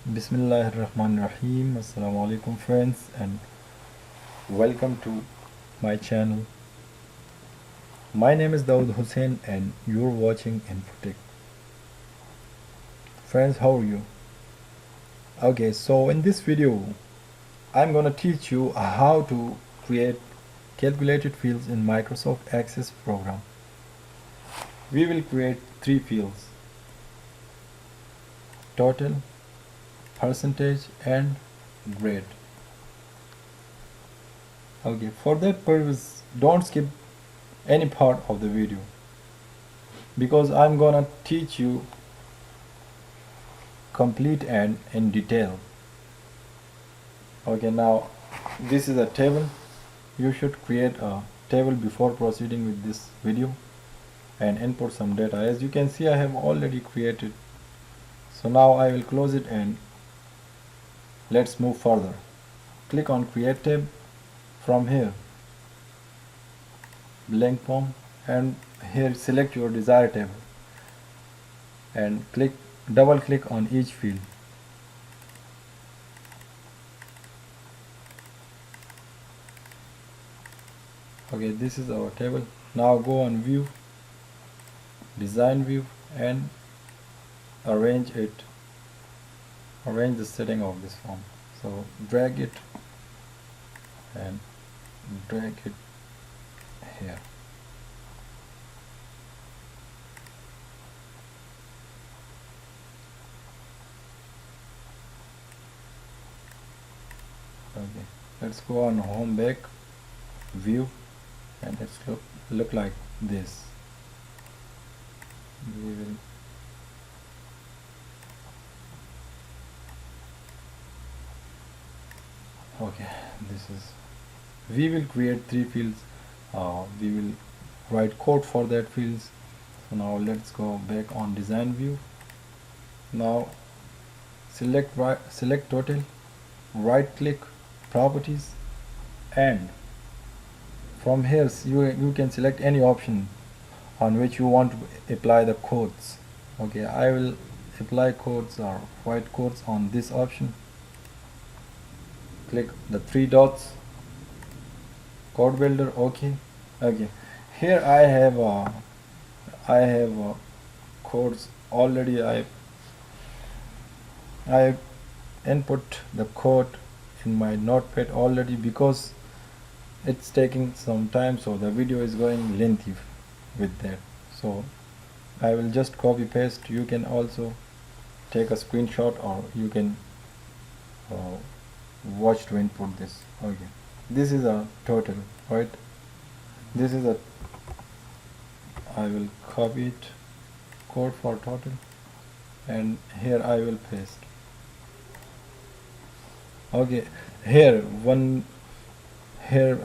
Bismillahirrahmanirrahim. Asslamo Alykum friends, and welcome to my channel. My name is Daud Hussein and you're watching Infotech. Friends, how are you? Okay, so in this video I'm gonna teach you how to create calculated fields in Microsoft Access program. We will create three fields: total, percentage and grade. Okay, for that purpose don't skip any part of the video because I'm gonna teach you complete and in detail. Okay, now this is a table. You should create a table before proceeding with this video and input some data. As you can see, I have already created. So now I will close it and let's move further. Click on create tab. From here, blank form, and here select your desired table and double click on each field. Okay, this is our table. Now go on view, design view, and arrange the setting of this form. So drag it and drag it here. Okay, let's go on home, back, view, and let's look like this. We will okay, this is we will create three fields. We will write code for that fields. So now let's go back on design view. Now select total, right click, properties, and from here you can select any option on which you want to apply the codes. Okay, I will apply codes or write codes on this option. Click the three dots, code builder. Okay, here I have codes already. I input the code in my notepad already because it's taking some time, so the video is going lengthy with that. So I will just copy paste. You can also take a screenshot or you can watch to input this. Okay, this is a total, right? This is a I will copy it, code for total, and here I will paste. Okay, here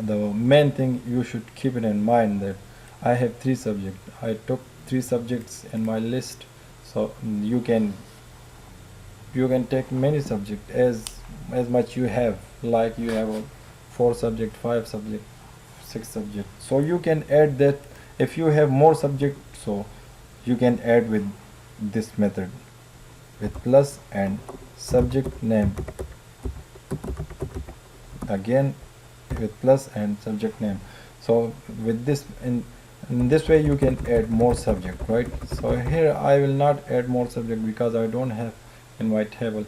the main thing you should keep it in mind that I have three subjects. I took three subjects in my list, so you can take many subjects as much you have, like you have a 4 subject, 5 subject, 6 subject, so you can add that. If you have more subjects, so you can add with this method, with plus and subject name, again with plus and subject name. So with this, in this way you can add more subject, right? So here I will not add more subject because I don't have in my table,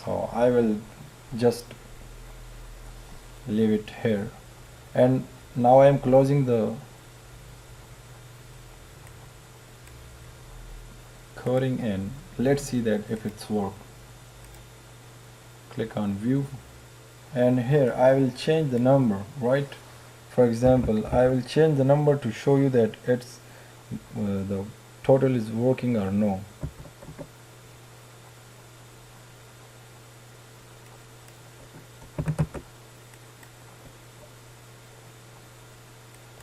so I will just leave it here. And now I am closing the coding and let's see that if it's work. Click on view, and here I will change the number, right? For example, I will change the number to show you that it's the total is working or no.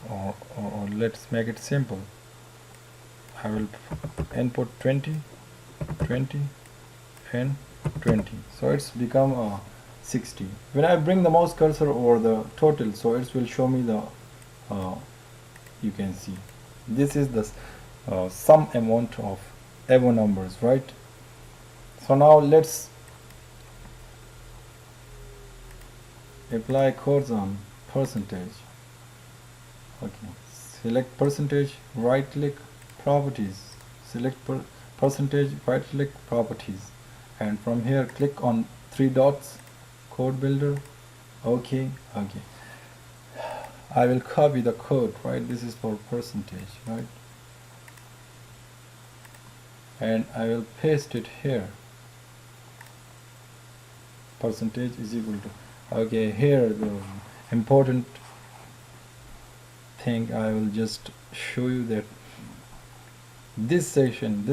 Or let's make it simple. I will input 20, 20 and 20, so it's become 60. When I bring the mouse cursor over the total, so it will show me the you can see this is the sum amount of even numbers, right? So now let's apply codes on percentage. Okay, select percentage, right click, properties, select percentage, right click, properties, and from here click on three dots, code builder. Okay, I will copy the code, right? This is for percentage, right? And I will paste it here. Percentage is equal to, okay, here the important thing, I will just show you that this section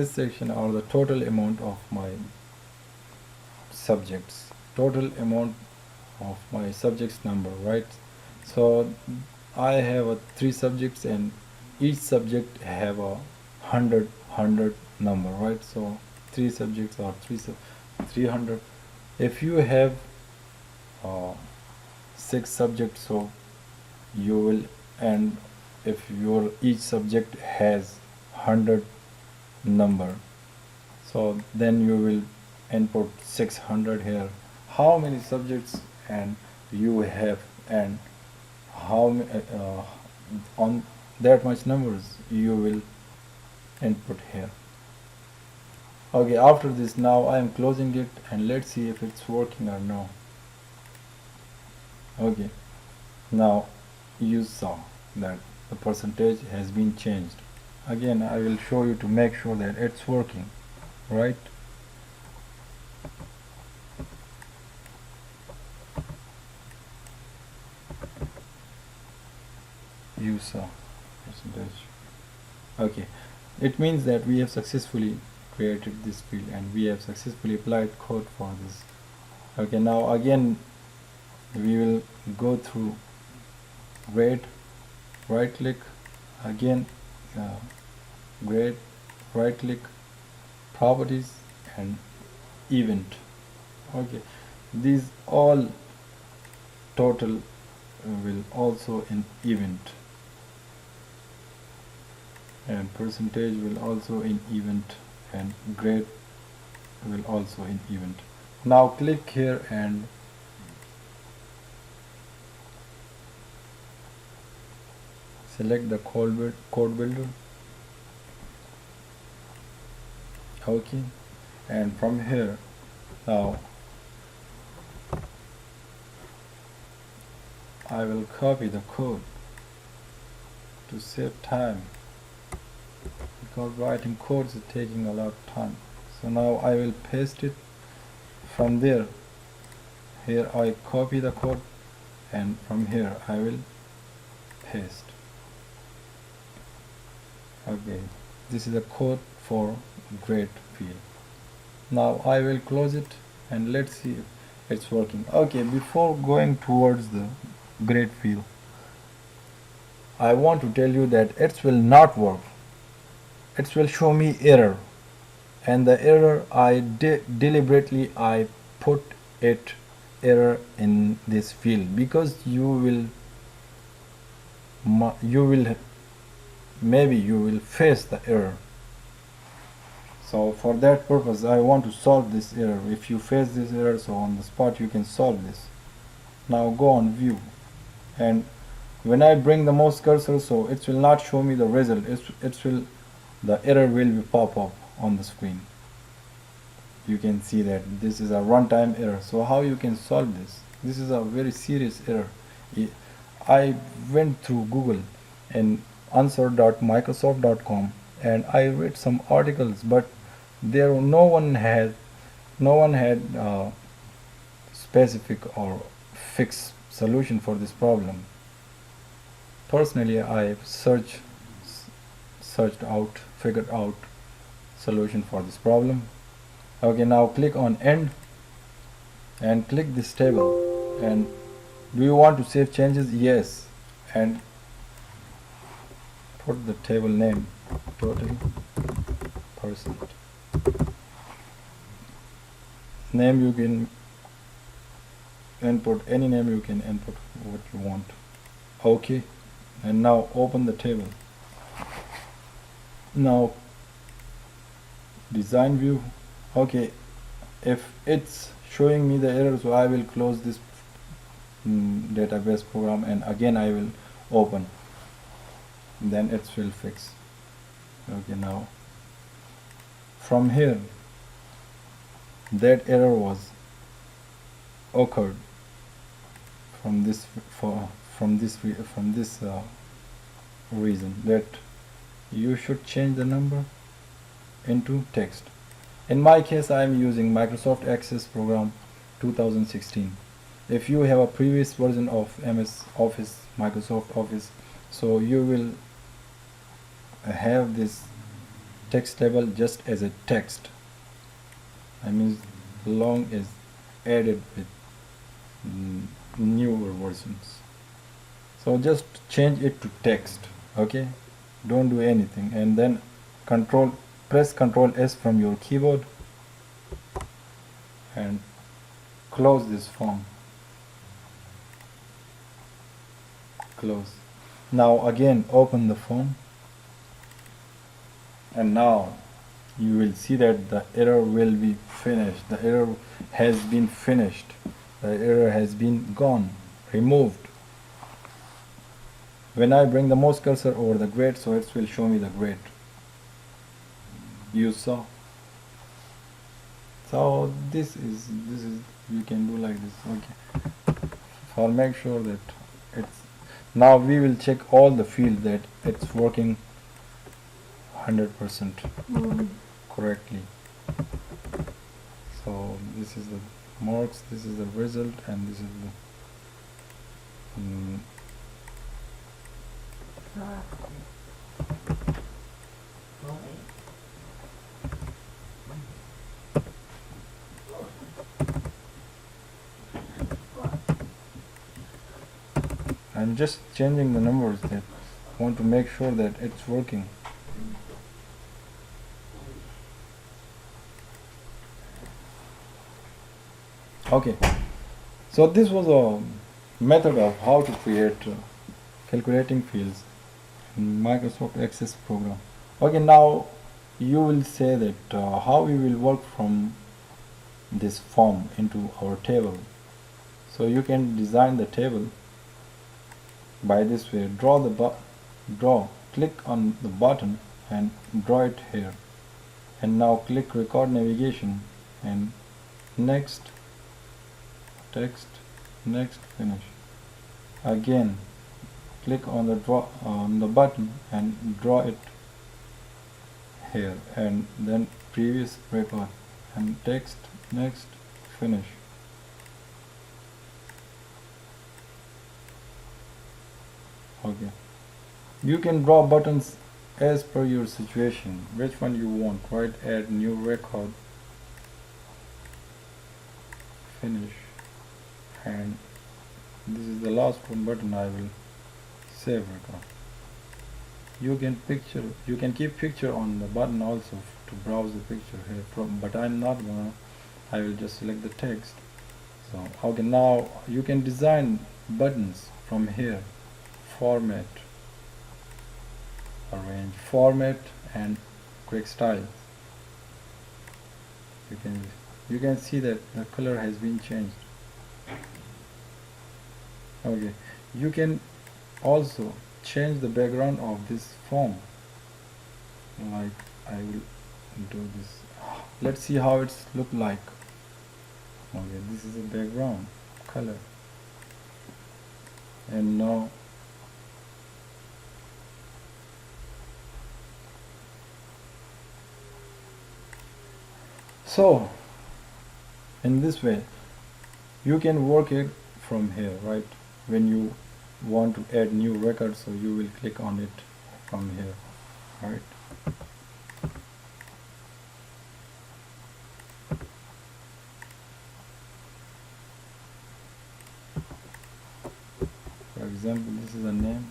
are the total amount of my subjects, total amount of my subjects number, right? So I have three subjects and each subject have a 100 number, right? So three subjects are 300. If you have six subjects, so you will, and if your each subject has 100 number, so then you will input 600 here. How many subjects and you have, and how on that much numbers you will input here. Okay, after this, now I am closing it and let's see if it's working or no. Okay, now you saw that the percentage has been changed. Again, I will show you to make sure that it's working, right? You saw percentage. Okay, it means that we have successfully created this field and we have successfully applied code for this. Okay, now again we will go through grade, right click, again grade, right click, properties, and event. Okay, these all total will also in event, and percentage will also in event, and grade will also in event. Now click here and select the code builder. Okay, and from here now I will copy the code to save time, because writing codes is taking a lot of time. So now I will paste it from there. Here I copy the code and from here I will paste. Okay, this is a code for grade field. Now I will close it and let's see if it's working. Okay, before going towards the grade field, I want to tell you that it will not work. It will show me error, and the error I deliberately I put it error in this field, because maybe you will face the error. So for that purpose I want to solve this error. If you face this error, so on the spot you can solve this. Now go on view, and when I bring the mouse cursor, so it will not show me the result. The error will be pop up on the screen. You can see that this is a runtime error. So how you can solve this? This is a very serious error. I went through Google and answer.microsoft.com and I read some articles, but there no one had specific or fixed solution for this problem. Personally, I figured out solution for this problem. Okay, now click on end and click this table. And do you want to save changes? Yes. And put the table name total percent. Name you can input any name, you can input what you want. Okay, and now open the table. Now design view. Okay, if it's showing me the error, so I will close this database program, and again I will open, then it will fix. Okay, now from here that error was occurred from this reason that you should change the number into text. In my case, I am using Microsoft Access program 2016. If you have a previous version of MS Office, Microsoft Office, so you will have this text table just as a text. I mean, long is added with newer versions. So just change it to text. Okay, don't do anything, and then press Control S from your keyboard and close this form. Close. Now again open the form, and now you will see that the error will be finished. The error has been finished. The error has been gone, removed. When I bring the mouse cursor over the grade, so it will show me the grade. You saw. So this is you can do like this. Okay. So I'll make sure that it's. Now we will check all the fields that it's working 100% correctly. So this is the marks, this is the result, and this is the I'm just changing the numbers that I want to make sure that it's working. Okay, so this was a method of how to create calculating fields in Microsoft Access program. Okay, now you will say that how we will work from this form into our table. So you can design the table by this way. Click on the button and draw it here, and now click record navigation and next, text, next, finish. Again click on the button and draw it here, and then previous record and text, next, finish. Okay, you can draw buttons as per your situation, which one you want, right? Add new record, finish, and this is the last one button. I will save record. You can keep picture on the button also to browse the picture here, but I'm not gonna. I will just select the text. So okay, now you can design buttons from here. Format, arrange, format, and quick style. You can see that the color has been changed. Okay, you can also change the background of this form. Like I will do this. Let's see how it's look like. Okay, this is the background color, and now so in this way you can work it from here, right? When you want to add new record, so you will click on it from here, right? For example, this is a name,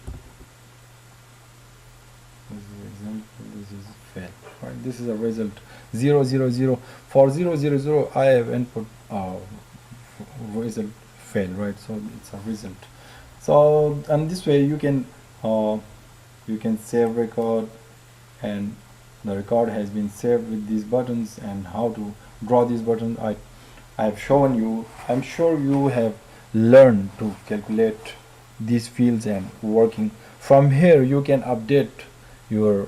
this is example, this is fail, right? This is a result 000. For 000 I have input result fail, right? So it's a result. So and this way you can save record, and the record has been saved with these buttons, and how to draw these buttons I have shown you. I'm sure you have learn to calculate these fields and working. From here you can update your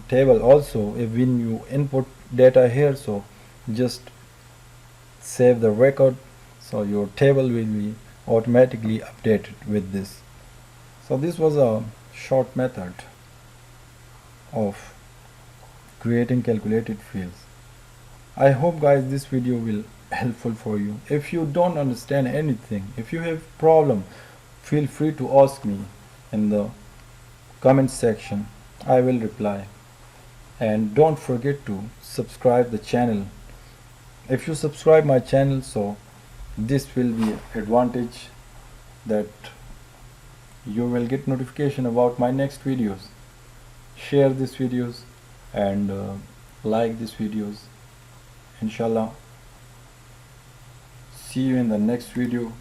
table also. If when you input data here, so just save the record, so your table will be automatically updated with this. So this was a short method of creating calculated fields. I hope guys this video will helpful for you. If you don't understand anything, if you have problem, feel free to ask me in the comment section. I will reply. And don't forget to subscribe the channel. If you subscribe my channel, so this will be advantage that you will get notification about my next videos. Share these videos and like these videos. Inshallah, see you in the next video.